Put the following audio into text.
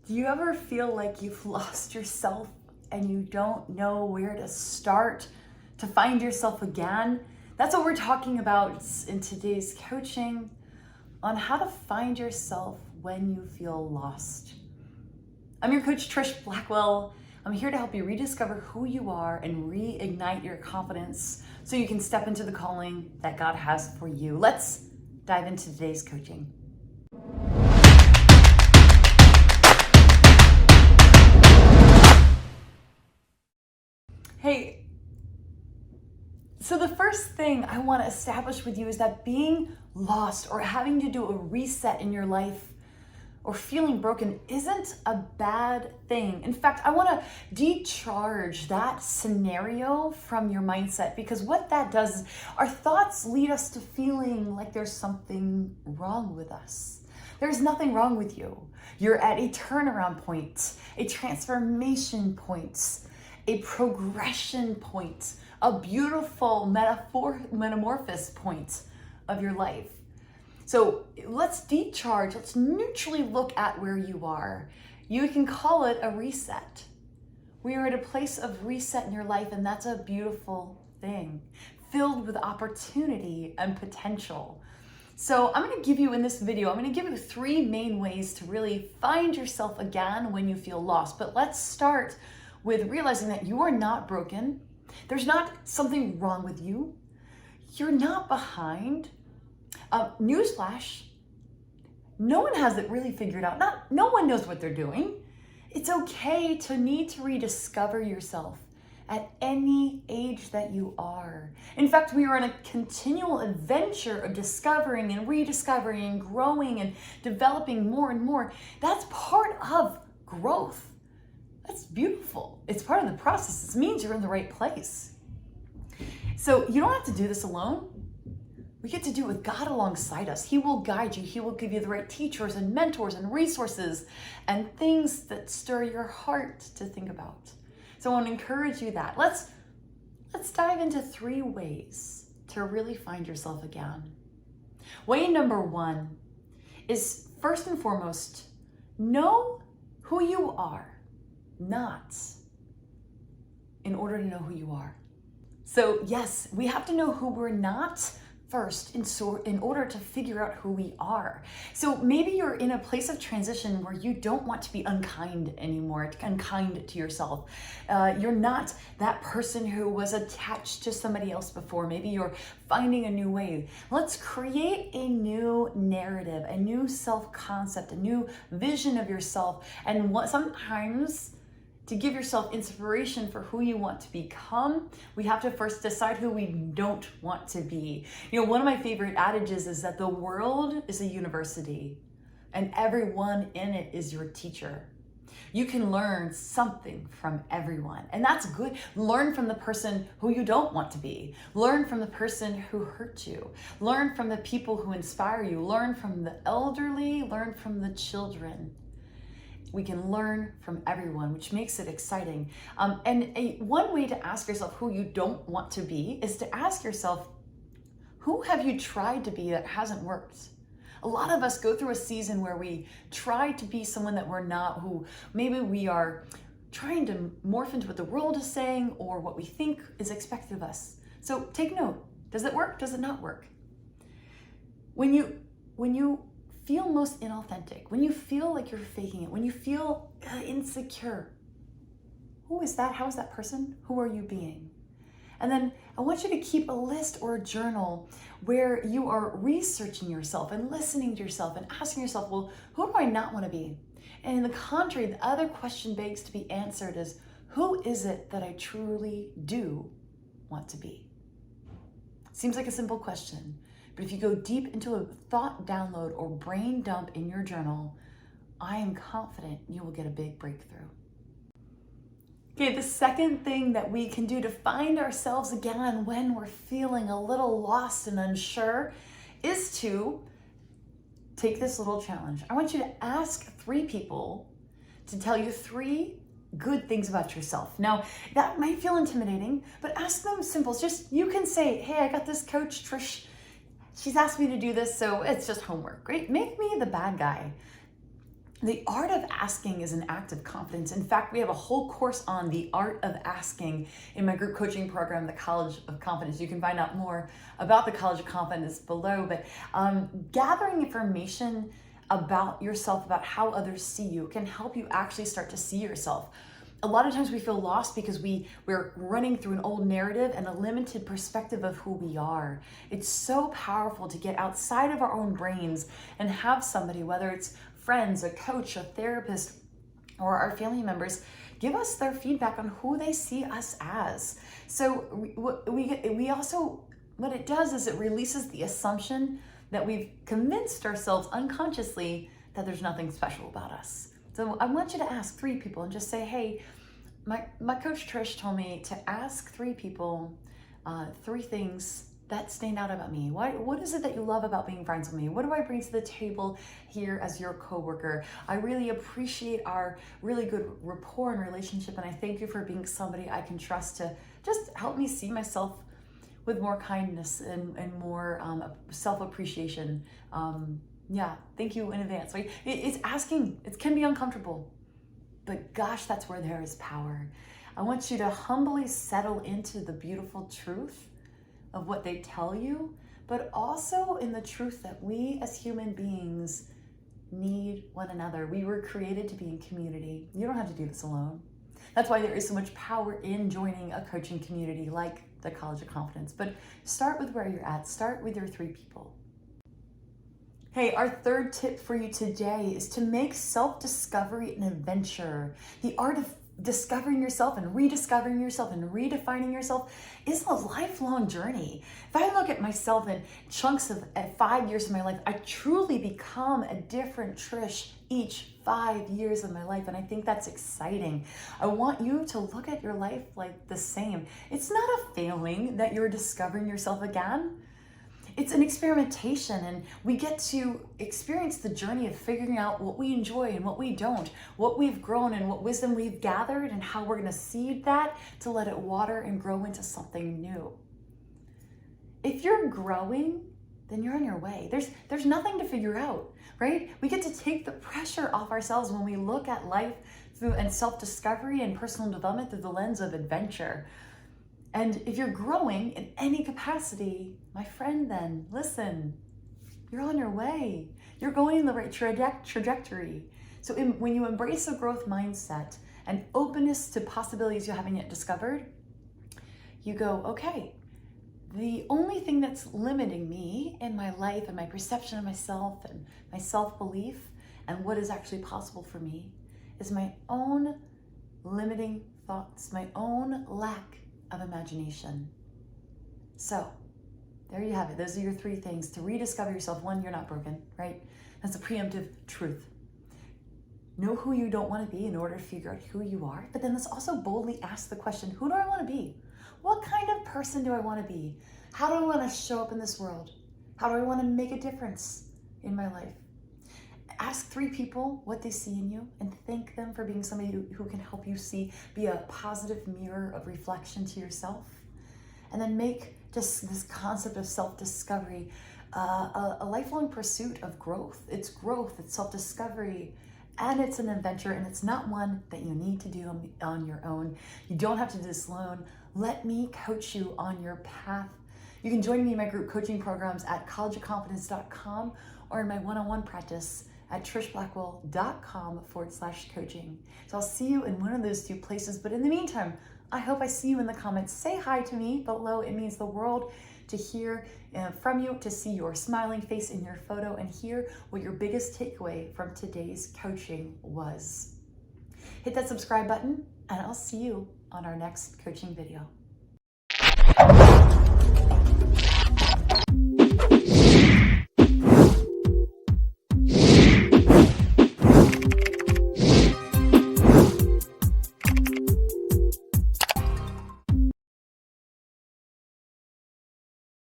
Do you ever feel like you've lost yourself and you don't know where to start to find yourself again? That's what we're talking about in today's coaching on how to find yourself when you feel lost. I'm your coach, Trish Blackwell. I'm here to help you rediscover who you are and reignite your confidence so you can step into the calling that God has for you. Let's dive into today's coaching. Hey, so the first thing I want to establish with you is that being lost or having to do a reset in your life or feeling broken isn't a bad thing. In fact, I want to decharge that scenario from your mindset, because what that does is our thoughts lead us to feeling like there's something wrong with us. There's nothing wrong with you. You're at a turnaround point, a transformation point, a progression point, a beautiful metamorphosis point of your life. So let's decharge, let's neutrally look at where you are. You can call it a reset. We are at a place of reset in your life, and that's a beautiful thing, filled with opportunity and potential. So I'm going to give you in this video, I'm going to give you 3 main ways to really find yourself again when you feel lost. But let's start with realizing that you are not broken. There's not something wrong with you. You're not behind. Newsflash, no one has it really figured out. No one knows what they're doing. It's okay to need to rediscover yourself at any age that you are. In fact, we are on a continual adventure of discovering and rediscovering and growing and developing more and more. That's part of growth. That's beautiful. It's part of the process. It means you're in the right place. So you don't have to do this alone. We get to do it with God alongside us. He will guide you. He will give you the right teachers and mentors and resources and things that stir your heart to think about. So I want to encourage you that. Let's dive into 3 ways to really find yourself again. Way number 1 is, first and foremost, know who you are, not in order to know who you are. So yes, we have to know who we're not first in order to figure out who we are. So maybe you're in a place of transition where you don't want to be unkind anymore, unkind to yourself. You're not that person who was attached to somebody else before. Maybe you're finding a new way. Let's create a new narrative, a new self-concept, a new vision of yourself. And sometimes to give yourself inspiration for who you want to become, we have to first decide who we don't want to be. You know, one of my favorite adages is that the world is a university and everyone in it is your teacher. You can learn something from everyone, and that's good. Learn from the person who you don't want to be. Learn from the person who hurt you. Learn from the people who inspire you. Learn from the elderly. Learn from the children. We can learn from everyone, which makes it exciting. One way to ask yourself who you don't want to be is to ask yourself, who have you tried to be that hasn't worked? A lot of us go through a season where we try to be someone that we're not, who maybe we are trying to morph into what the world is saying or what we think is expected of us. So take note. Does it work? Does it not work? When you feel most inauthentic, when you feel like you're faking it, when you feel insecure, who is that? How is that person? Who are you being? And then I want you to keep a list or a journal where you are researching yourself and listening to yourself and asking yourself, well, who do I not want to be? And in the contrary, the other question begs to be answered is, who is it that I truly do want to be? Seems like a simple question. But if you go deep into a thought download or brain dump in your journal, I am confident you will get a big breakthrough. Okay, the second thing that we can do to find ourselves again when we're feeling a little lost and unsure is to take this little challenge. I want you to ask 3 people to tell you 3 good things about yourself. Now, that might feel intimidating, but ask them simple. Just, you can say, hey, I got this coach, Trish. She's asked me to do this, so it's just homework, right? Make me the bad guy. The art of asking is an act of confidence. In fact, we have a whole course on the art of asking in my group coaching program, the College of Confidence. You can find out more about the College of Confidence below, but gathering information about yourself, about how others see you, can help you actually start to see yourself. A lot of times we feel lost because we're running through an old narrative and a limited perspective of who we are. It's so powerful to get outside of our own brains and have somebody, whether it's friends, a coach, a therapist, or our family members, give us their feedback on who they see us as. So we also, what it does is it releases the assumption that we've convinced ourselves unconsciously that there's nothing special about us. So I want you to ask 3 people and just say, hey, my coach Trish told me to ask 3 people 3 things that stand out about me. What is it that you love about being friends with me? What do I bring to the table here as your coworker? I really appreciate our really good rapport and relationship, and I thank you for being somebody I can trust to just help me see myself with more kindness and more self-appreciation. Yeah, thank you in advance. Right? It's asking, it can be uncomfortable, but gosh, that's where there is power. I want you to humbly settle into the beautiful truth of what they tell you, but also in the truth that we as human beings need one another. We were created to be in community. You don't have to do this alone. That's why there is so much power in joining a coaching community like the College of Confidence. But start with where you're at. Start with your 3 people. Hey, our 3rd tip for you today is to make self-discovery an adventure. The art of discovering yourself and rediscovering yourself and redefining yourself is a lifelong journey. If I look at myself in chunks of 5 years of my life, I truly become a different Trish each 5 years of my life, and I think that's exciting. I want you to look at your life like the same. It's not a failing that you're discovering yourself again. It's an experimentation, and we get to experience the journey of figuring out what we enjoy and what we don't, what we've grown and what wisdom we've gathered, and how we're going to seed that to let it water and grow into something new. If you're growing, then you're on your way. There's nothing to figure out, right? We get to take the pressure off ourselves when we look at life through and self-discovery and personal development through the lens of adventure. And if you're growing in any capacity, my friend, then listen, you're on your way. You're going in the right trajectory. So when you embrace a growth mindset and openness to possibilities you haven't yet discovered, you go, okay, the only thing that's limiting me in my life and my perception of myself and my self-belief and what is actually possible for me is my own limiting thoughts, my own lack of imagination. So there you have it. Those are your 3 things to rediscover yourself. 1, you're not broken, right? That's a preemptive truth. Know who you don't want to be in order to figure out who you are. But then let's also boldly ask the question, who do I want to be? What kind of person do I want to be? How do I want to show up in this world? How do I want to make a difference in my life? Ask 3 people what they see in you and thank them for being somebody who can help you be a positive mirror of reflection to yourself. And then make just this concept of self-discovery a lifelong pursuit of growth. It's growth, it's self-discovery, and it's an adventure, and it's not one that you need to do on your own. You don't have to do this alone. Let me coach you on your path. You can join me in my group coaching programs at collegeofconfidence.com or in my one-on-one practice at trishblackwell.com/coaching. So I'll see you in one of those 2 places. But in the meantime, I hope I see you in the comments. Say hi to me below. It means the world to hear from you, to see your smiling face in your photo and hear what your biggest takeaway from today's coaching was. Hit that subscribe button and I'll see you on our next coaching video.